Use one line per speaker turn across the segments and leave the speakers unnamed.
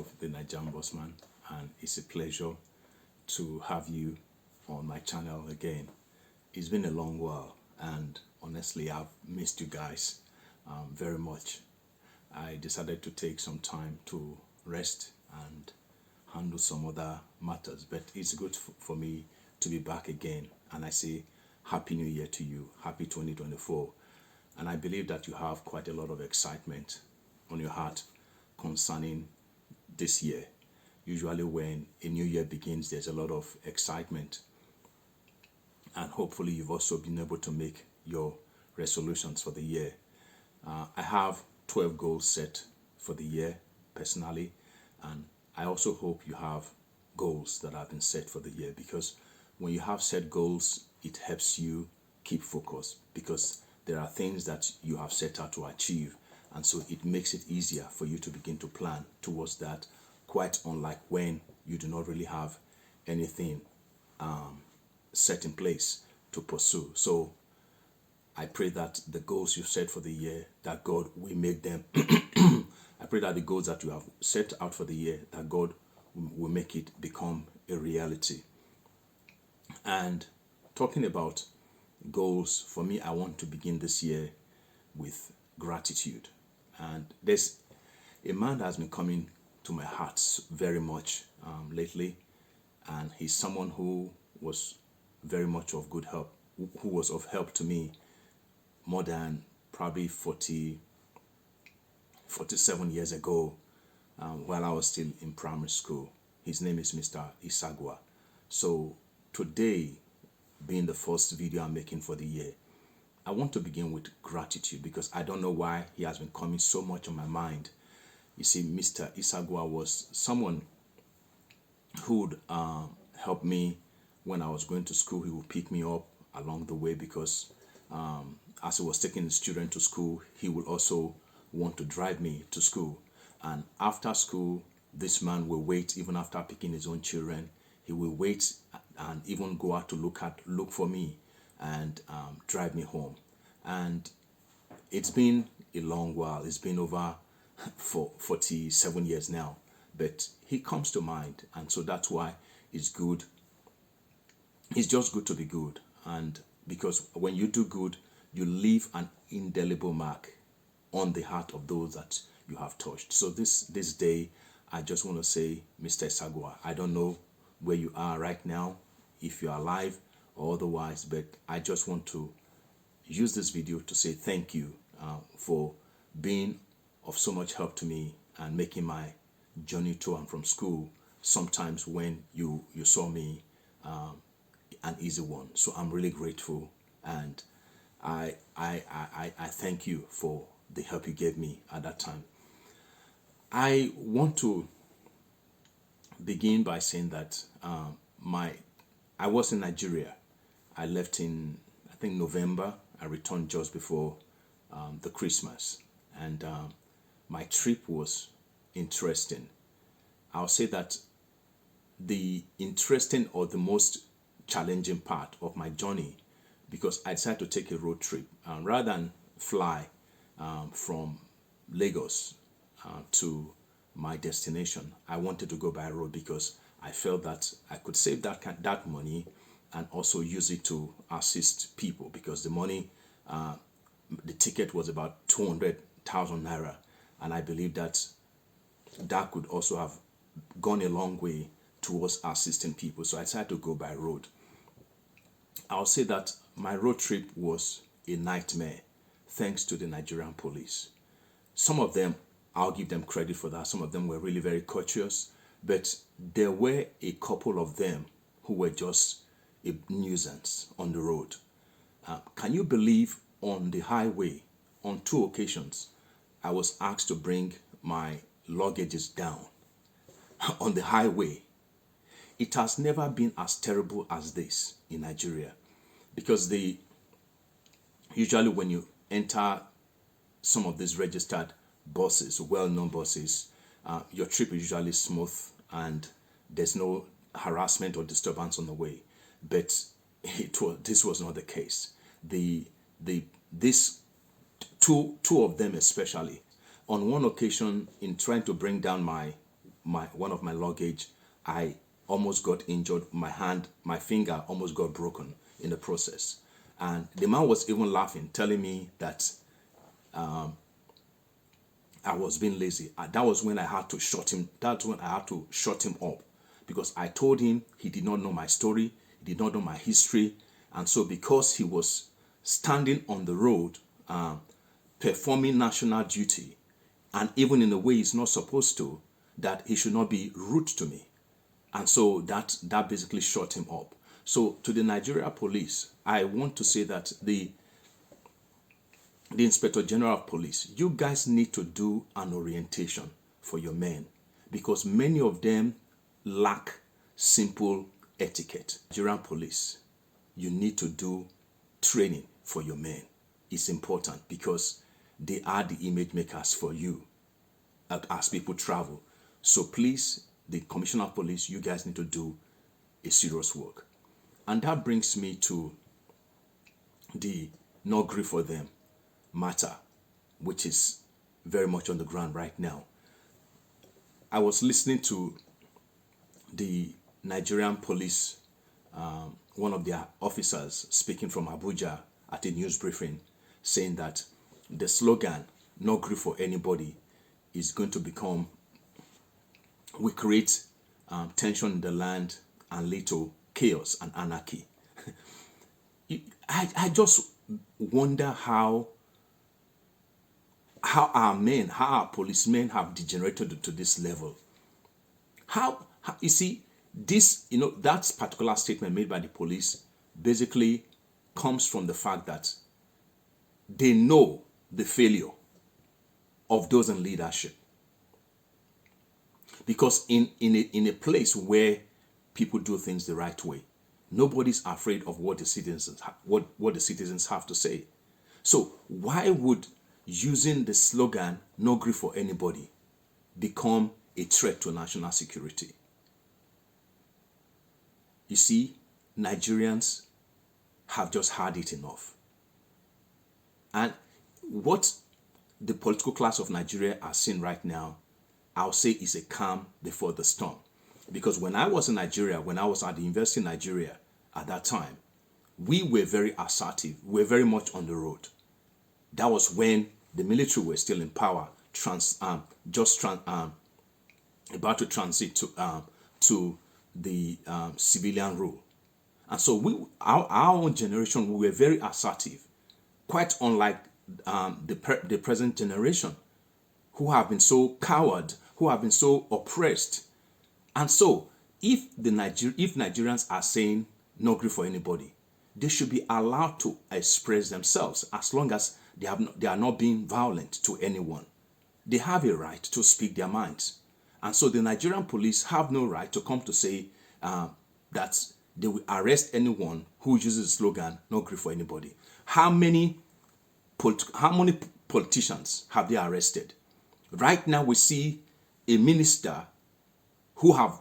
of the Nigerian Bossman, and it's a pleasure to have you on my channel again. It's been a long while, and honestly, I've missed you guys very much. I decided to take some time to rest and handle some other matters, but it's good for me to be back again. And I say Happy New Year to you, Happy 2024. And I believe that you have quite a lot of excitement on your heart concerning this year. Usually when a new year begins, there's a lot of excitement. And hopefully you've also been able to make your resolutions for the year. I have 12 goals set for the year personally, and I also hope you have goals that have been set for the year, because when you have set goals, it helps you keep focus, because there are things that you have set out to achieve, and so it makes it easier for you to begin to plan towards that, quite unlike when you do not really have anything set in place to pursue. So I pray that the goals you've set for the year, that God will make them. I pray that the goals that you have set out for the year, that God will make it become a reality. And talking about goals, for me, I want to begin this year with gratitude. And there's a man that has been coming to my heart very much lately, and he's someone who was very much of good help, who was of help to me more than probably 47 years ago, while I was still in primary school. His name is Mr. Isagwa. So today, being the first video I'm making for the year, I want to begin with gratitude, because I don't know why he has been coming so much on my mind. You see, Mr. Isagwa was someone who would help me when I was going to school. He would pick me up along the way, because as he was taking his children to school, he would also want to drive me to school. And after school, this man will wait. Even after picking his own children, he will wait and even go out to look for me and drive me home. And it's been a long while. It's been over for 47 years now, but he comes to mind, and so that's why it's good. It's just good to be good, and because when you do good, you leave an indelible mark on the heart of those that you have touched. So this day, I just want to say, Mr. Isagwa, I don't know where you are right now, if you're alive or otherwise, but I just want to use this video to say thank you for being of so much help to me and making my journey to and from school, sometimes when you saw me, an easy one. So I'm really grateful, and I thank you for the help you gave me at that time. I want to begin by saying that I was in Nigeria. I left in, I think, November. I returned just before the Christmas, and my trip was interesting. I'll say that the interesting or the most challenging part of my journey, because I decided to take a road trip rather than fly from Lagos to my destination. I wanted to go by road because I felt that I could save that money and also use it to assist people, because the money, the ticket was about 200,000 naira, and I believe that could also have gone a long way towards assisting people. So I decided to go by road. I'll say that my road trip was a nightmare, thanks to the Nigerian police. Some of them, I'll give them credit for that. Some of them were really very courteous, but there were a couple of them who were just a nuisance on the road. Can you believe, on the highway, on 2 occasions, I was asked to bring my luggages down on the highway. It has never been as terrible as this in Nigeria, because usually when you enter some of these registered buses, well-known buses, your trip is usually smooth and there's no harassment or disturbance on the way. But this was not the case. These two of them especially, on one occasion, in trying to bring down my one of my luggage, I almost got injured. My finger almost got broken in the process. And the man was even laughing, telling me that I was being lazy. That was when I had to shut him. That's when I had to shut him up, because I told him he did not know my story, he did not know my history, and so because he was standing on the road, performing national duty, and even in a way he's not supposed to, that he should not be rude to me, and so that basically shut him up. So to the Nigeria police, I want to say that the Inspector General of Police, you guys need to do an orientation for your men, because many of them lack simple etiquette. Nigerian police, you need to do training for your men. It's important because they are the image makers for you as people travel. So please, the Commissioner of Police, you guys need to do a serious work. And that brings me to the no grief for them matter, which is very much on the ground right now. I was listening to the Nigerian police, one of their officers speaking from Abuja at a news briefing, saying that the slogan, no grief for anybody, is going to become, we create tension in the land and lead to chaos and anarchy. I just wonder how our policemen have degenerated to this level. How you see this, that particular statement made by the police basically comes from the fact that they know the failure of those in leadership. Because in a place where people do things the right way, nobody's afraid of what the citizens have to say. So why would using the slogan "No grief for anybody" become a threat to national security? You see, Nigerians have just had it enough. And what the political class of Nigeria are seeing right now, I'll say, is a calm before the storm. Because when I was in Nigeria, when I was at the University in Nigeria at that time, we were very assertive. We were very much on the road. That was when the military were still in power, about to transit to the civilian rule. And so our own generation, we were very assertive, quite unlike the present generation, who have been so coward, who have been so oppressed. And so if Nigerians are saying no grief for anybody, they should be allowed to express themselves as long as they are not being violent to anyone. They have a right to speak their minds. And so the Nigerian police have no right to come to say that they will arrest anyone who uses the slogan "No grief for anybody." How many politicians have they arrested? Right now we see a minister who have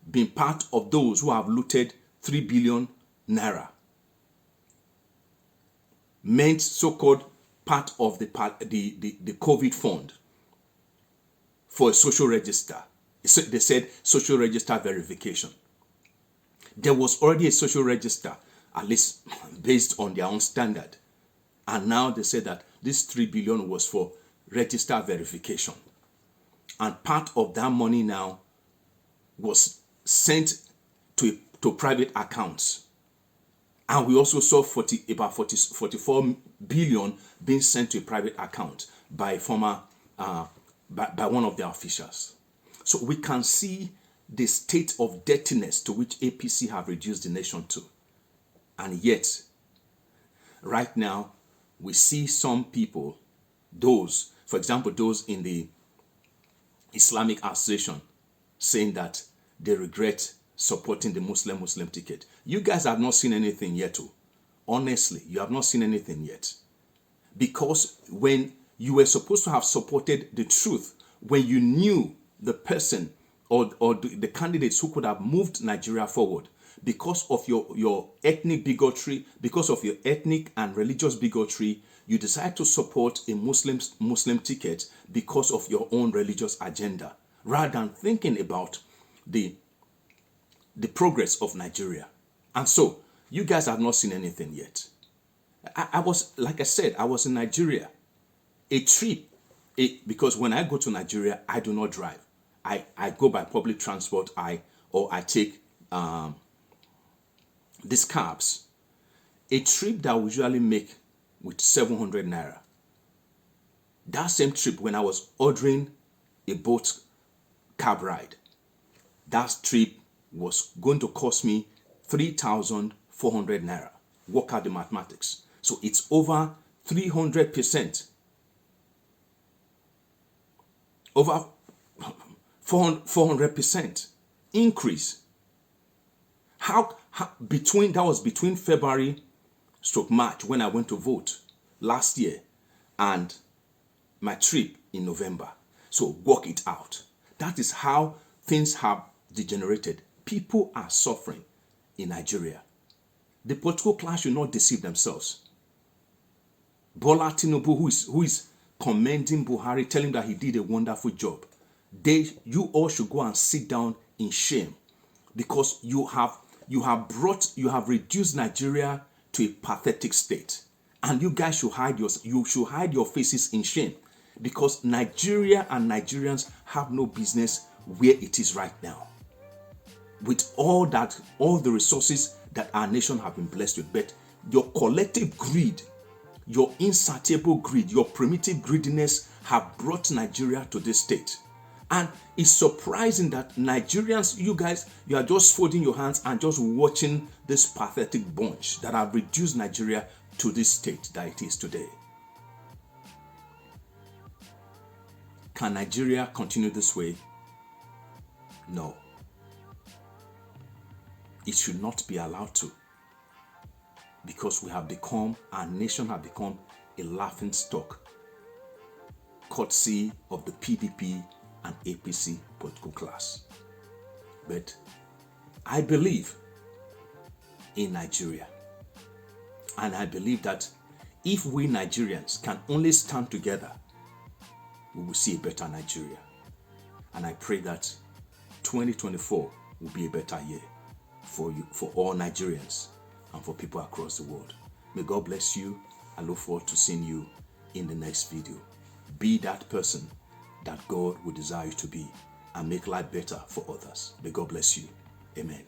been part of those who have looted 3 billion naira, meant so-called part of the COVID fund for a social register. They said social register verification. There was already a social register, at least based on their own standard. And now they say that this 3 billion was for register verification. And part of that money now was sent to private accounts. And we also saw 44 billion being sent to a private account by by one of their officials. So we can see the state of dirtiness to which APC have reduced the nation to. And yet, right now, we see some people, for example, those in the Islamic Association, saying that they regret supporting the Muslim ticket. You guys have not seen anything yet. Honestly, you have not seen anything yet. Because when you were supposed to have supported the truth, when you knew the person or the candidates who could have moved Nigeria forward, because of your ethnic bigotry, because of your ethnic and religious bigotry, you decide to support a Muslim ticket because of your own religious agenda, rather than thinking about the progress of Nigeria. And so, you guys have not seen anything yet. I was, like I said, I was in Nigeria. A trip, because when I go to Nigeria, I do not drive. I go by public transport, or I take these cabs. A trip that I usually make with 700 naira. That same trip, when I was ordering a boat cab ride, that trip was going to cost me 3,400 naira. Work out the mathematics. So it's over 300%. Over 400% increase. How that was between February / March when I went to vote last year and my trip in November. So work it out. That is how things have degenerated. People are suffering in Nigeria. The political class should not deceive themselves. Bola Tinubu, who is commending Buhari, telling that he did a wonderful job. You all should go and sit down in shame, because you have reduced Nigeria to a pathetic state, and you guys should hide your faces in shame, because Nigeria and Nigerians have no business where it is right now, with all the resources that our nation have been blessed with. But your collective greed, your insatiable greed, your primitive greediness have brought Nigeria to this state. And it's surprising that Nigerians, you are just folding your hands and just watching this pathetic bunch that have reduced Nigeria to this state that it is today. Can Nigeria continue this way? No. It should not be allowed to. Because our nation has become a laughing stock, courtesy of the PDP and APC political class. But I believe in Nigeria. And I believe that if we Nigerians can only stand together, we will see a better Nigeria. And I pray that 2024 will be a better year for all Nigerians and for people across the world. May God bless you. I look forward to seeing you in the next video. Be that person that God would desire you to be, and make life better for others. May God bless you. Amen.